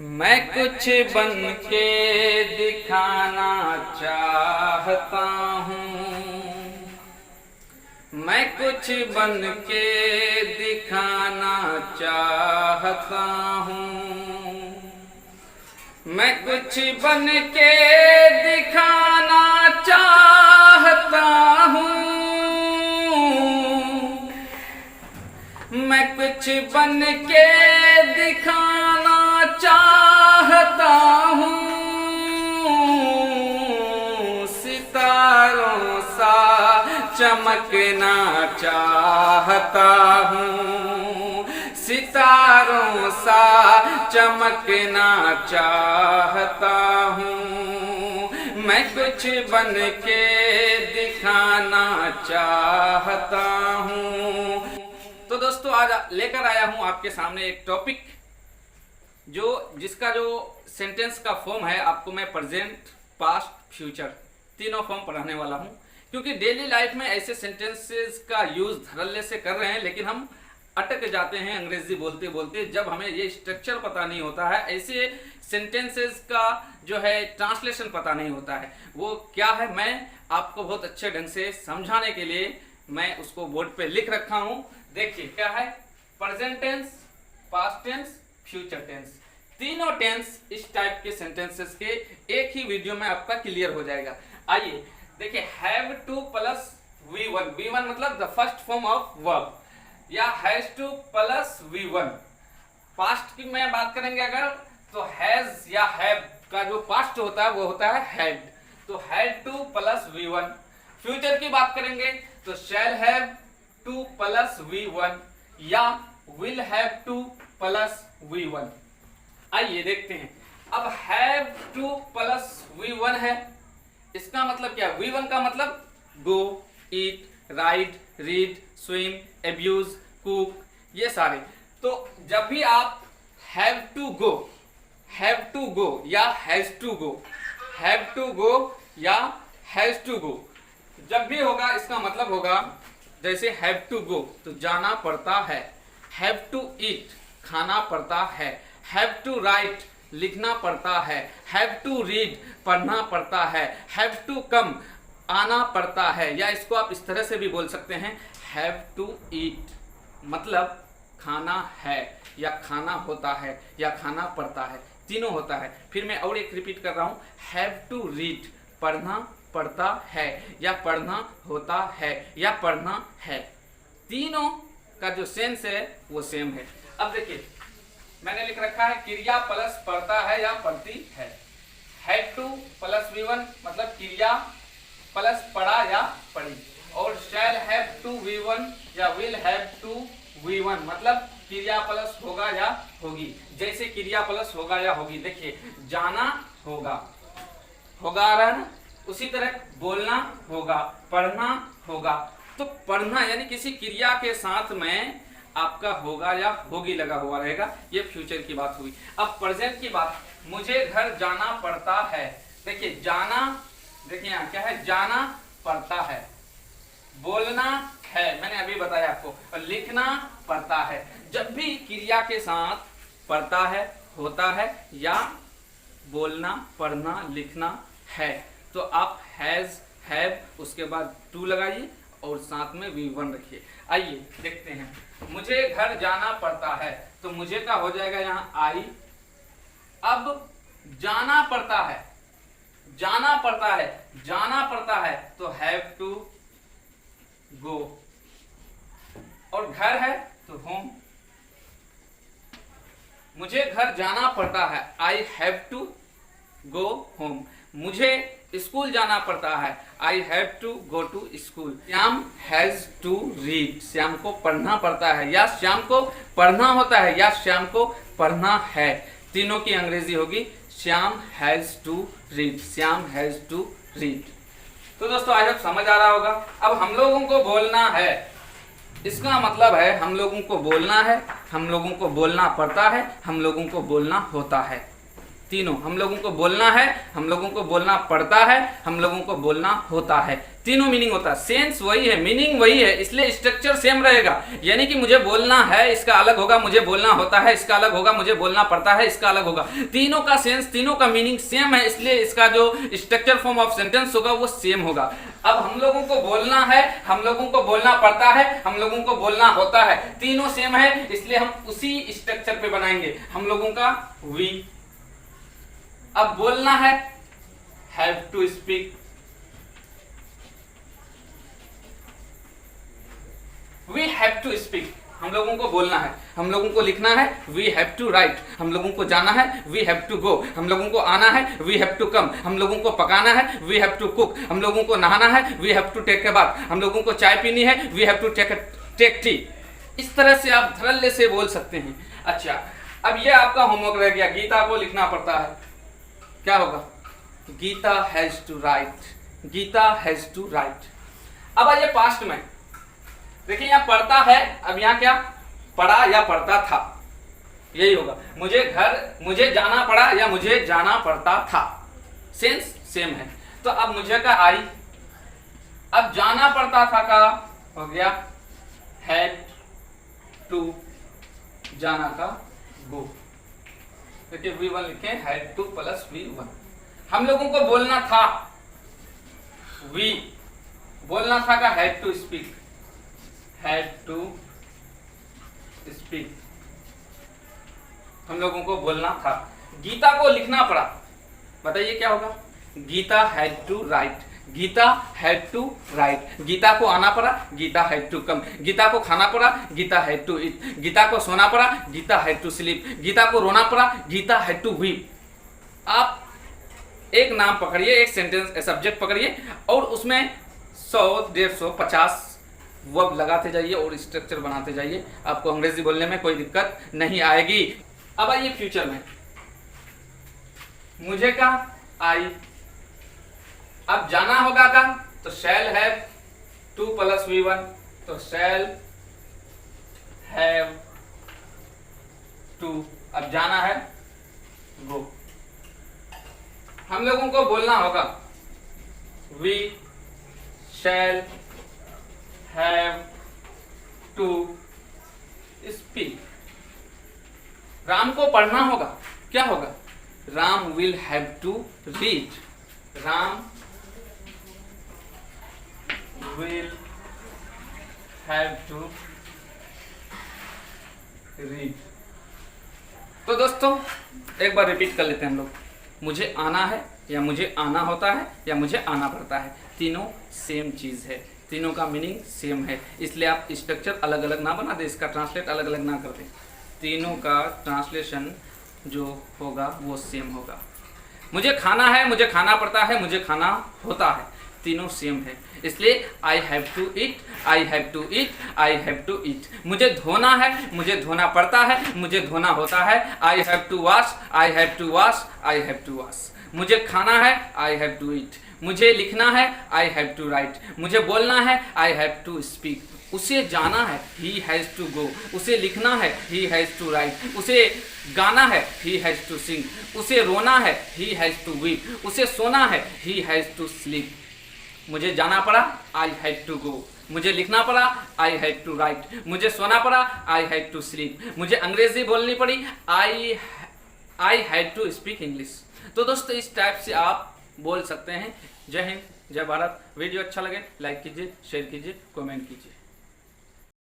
मैं कुछ बन के दिखाना चाहता हूँ। मैं कुछ बन के दिखाना चाहता हूँ। मैं कुछ बन के दिखाना चाहता हूँ। मैं कुछ बन के दिखाना चाहता हूँ। सितारों सा चमकना चाहता हूँ। सितारों सा चमकना चाहता हूँ। मैं कुछ बन के दिखाना चाहता हूँ। तो दोस्तों आज लेकर आया हूँ आपके सामने एक टॉपिक जिसका जो सेंटेंस का फॉर्म है, आपको मैं प्रेजेंट, पास्ट, फ्यूचर तीनों फॉर्म पढ़ाने वाला हूँ। क्योंकि डेली लाइफ में ऐसे सेंटेंसेस का यूज धड़ल्ले से कर रहे हैं, लेकिन हम अटक जाते हैं अंग्रेजी बोलते बोलते जब हमें ये स्ट्रक्चर पता नहीं होता है। ऐसे सेंटेंसेस का जो है ट्रांसलेशन पता नहीं होता है, वो क्या है मैं आपको बहुत अच्छे ढंग से समझाने के लिए मैं उसको बोर्ड पे लिख रखा हूँ। देखिए क्या है, present tense, past tense, future tense, तीनों टेंस इस टाइप के सेंटेंसेस के एक ही वीडियो में आपका क्लियर हो जाएगा। आइए देखिए, have to plus V1, V1 मतलब the first form of verb, या has to plus V1। Past की मैं बात करेंगे अगर, तो हैज या हैव का जो पास्ट होता है वो होता है हैड, तो had to plus V1। Future की बात करेंगे तो शैल हैव टू प्लस V1 या will have to plus V1। आइए देखते हैं, अब हैव टू प्लस V1 है, इसका मतलब क्या है? V1 का मतलब go, eat, ride, read, swim, abuse, cook, ये सारे। तो जब भी आप हैव टू गो या has to go, have to go या हैज टू गो जब भी होगा, इसका मतलब होगा जैसे हैव टू गो तो जाना पड़ता है, हैव टू ईट खाना पड़ता है, हैव टू राइट लिखना पड़ता है, हैव टू रीड पढ़ना पड़ता है, हैव टू कम आना पड़ता है, या इसको आप इस तरह से भी बोल सकते हैं, हैव टू ईट मतलब खाना है या खाना होता है या खाना पड़ता है, तीनों होता है। फिर मैं और एक रिपीट कर रहा हूँ, हैव टू रीड पढ़ना पढ़ता है या पढ़ना होता है या पढ़ना है, तीनों का जो सेंस है वो सेम है। अब देखिए मैंने लिख रखा है क्रिया प्लस पढ़ता है या पढ़ती है, हैड टू प्लस V1 मतलब क्रिया प्लस पढ़ा या पढ़ी, और शैल हैव टू V1 या विल हैव टू V1 मतलब क्रिया प्लस होगा या होगी। जैसे क्रिया प्लस होगा या होगी, देखिए जाना होगा आ रहा है ना, उसी तरह बोलना होगा, पढ़ना होगा। तो पढ़ना यानी किसी क्रिया के साथ में आपका होगा या होगी लगा हुआ रहेगा, ये फ्यूचर की बात हुई। अब प्रेजेंट की बात, मुझे घर जाना पड़ता है। देखिए जाना, देखिए यहाँ क्या है, जाना पड़ता है, बोलना है मैंने अभी बताया आपको, और लिखना पड़ता है। जब भी क्रिया के साथ पढ़ता है, होता है या बोलना, पढ़ना, लिखना है, तो आप हैज, हैव उसके बाद टू लगाइए और साथ में V1 रखिए। आइए देखते हैं, मुझे घर जाना पड़ता है तो मुझे का हो जाएगा यहाँ आई। अब जाना पड़ता है, जाना पड़ता है, जाना पड़ता है तो हैव टू गो, और घर है तो होम। मुझे घर जाना पड़ता है, I have to go home. मुझे स्कूल जाना पड़ता है, I have to go to school. Shyam has to read, Shyam को पढ़ना पड़ता है या श्याम को पढ़ना होता है या श्याम को पढ़ना है, तीनों की अंग्रेजी होगी Shyam has to read, Shyam has to read. तो दोस्तों आज अब समझ आ रहा होगा। अब हम लोगों को बोलना है, इसका मतलब है हम लोगों को बोलना है, हम लोगों को बोलना पड़ता है, हम लोगों को बोलना होता है, तीनों हम लोगों को बोलना है, हम लोगों को बोलना पड़ता है, हम लोगों को बोलना होता है। तीनों मीनिंग होता है, सेंस वही है, मीनिंग वही है, इसलिए स्ट्रक्चर सेम रहेगा। यानी कि मुझे बोलना है इसका अलग होगा, मुझे बोलना होता है इसका अलग होगा, मुझे बोलना पड़ता है इसका अलग होगा। तीनों का सेंस, तीनों का मीनिंग सेम है, इसलिए इसका जो स्ट्रक्चर फॉर्म ऑफ सेंटेंस होगा वो सेम होगा। अब हम लोगों को बोलना है, हम लोगों को बोलना पड़ता है, हम लोगों को बोलना होता है, तीनों सेम है, इसलिए हम उसी स्ट्रक्चर पे बनाएंगे हम लोगों का वी। अब बोलना है have to speak, we have to speak, हम लोगों को बोलना है, हम लोगों को लिखना है वी हैव टू राइट, हम लोगों को जाना है वी हैव टू गो, हम लोगों को आना है वी हैव टू कम, हम लोगों को पकाना है वी हैव टू कुक, हम लोगों को नहाना है we have to take a bath, हम लोगों को चाय पीनी है we have to take tea. इस तरह से आप धड़ल्ले से बोल सकते हैं। अच्छा, अब ये आपका होमवर्क रह गया, गीता को लिखना पड़ता है, क्या होगा? Gita has to write, Gita has to write. अब आइए पास्ट में, देखिए यहाँ पढ़ता है, अब यहाँ क्या पढ़ा या पढ़ता था, यही होगा। मुझे जाना पड़ा या मुझे जाना पड़ता था, सेंस सेम है। तो अब मुझे का आई, अब जाना पड़ता था का हो गया हैड टू, जाना का गो। देखिए V1 लिखे हैड टू प्लस V1। हम लोगों को बोलना था, वी बोलना था का had to speak, had to speak, हम लोगों को बोलना था। गीता को लिखना पड़ा, बताइए क्या होगा? Gita had to write, Gita had to write. Gita को आना पड़ा, Gita had to come. Gita को खाना पड़ा, Gita had to eat. Gita को सोना पड़ा, Gita had to sleep. Gita को रोना पड़ा, गीता हैड टू वीप। आप एक नाम पकड़िए, एक सेंटेंस सब्जेक्ट पकड़िए और उसमें 100, 150, 50 वर्ब लगाते जाइए और स्ट्रक्चर बनाते जाइए, आपको अंग्रेजी बोलने में कोई दिक्कत नहीं आएगी। अब आइए फ्यूचर में, मुझे का आई, अब जाना होगा का तो शैल हैव टू प्लस V1, तो शैल हैव टू, अब जाना है गो। हम लोगों को बोलना होगा we shall have to speak. Ram को पढ़ना होगा, क्या होगा? Ram will have to read, Ram will have to read. तो दोस्तों एक बार रिपीट कर लेते हैं हम लोग, मुझे आना है या मुझे आना होता है या मुझे आना पड़ता है, तीनों सेम चीज है, तीनों का मीनिंग सेम है, इसलिए आप स्ट्रक्चर अलग अलग ना बना दे, इसका ट्रांसलेट अलग अलग ना कर दे, तीनों का ट्रांसलेशन जो होगा वो सेम होगा। मुझे खाना है, मुझे खाना पड़ता है, मुझे खाना होता है, तीनों सेम है, इसलिए I have to eat, I have to eat, I have to eat. मुझे धोना है, मुझे धोना पड़ता है, मुझे धोना होता है, I have to wash, I have to wash, I have to wash. मुझे खाना है, आई हैव टू ईट। मुझे लिखना है, आई हैव टू राइट। मुझे बोलना है, आई हैव टू स्पीक। उसे जाना है, ही हैज़ टू गो। उसे लिखना है, ही हैज़ टू राइट। उसे गाना है, ही हैज़ टू सिंग। उसे रोना है, ही हैज़ टू वीप। उसे सोना है, ही हैज़ टू स्लीप। मुझे जाना पड़ा, आई हैड टू गो। मुझे लिखना पड़ा, आई हैड टू राइट। मुझे सोना पड़ा, आई हैड टू स्लीप। मुझे अंग्रेजी बोलनी पड़ी, I had to speak English. तो दोस्तों इस टाइप से आप बोल सकते हैं। जय हिंद, जय भारत। वीडियो अच्छा लगे लाइक कीजिए, शेयर कीजिए, कमेंट कीजिए।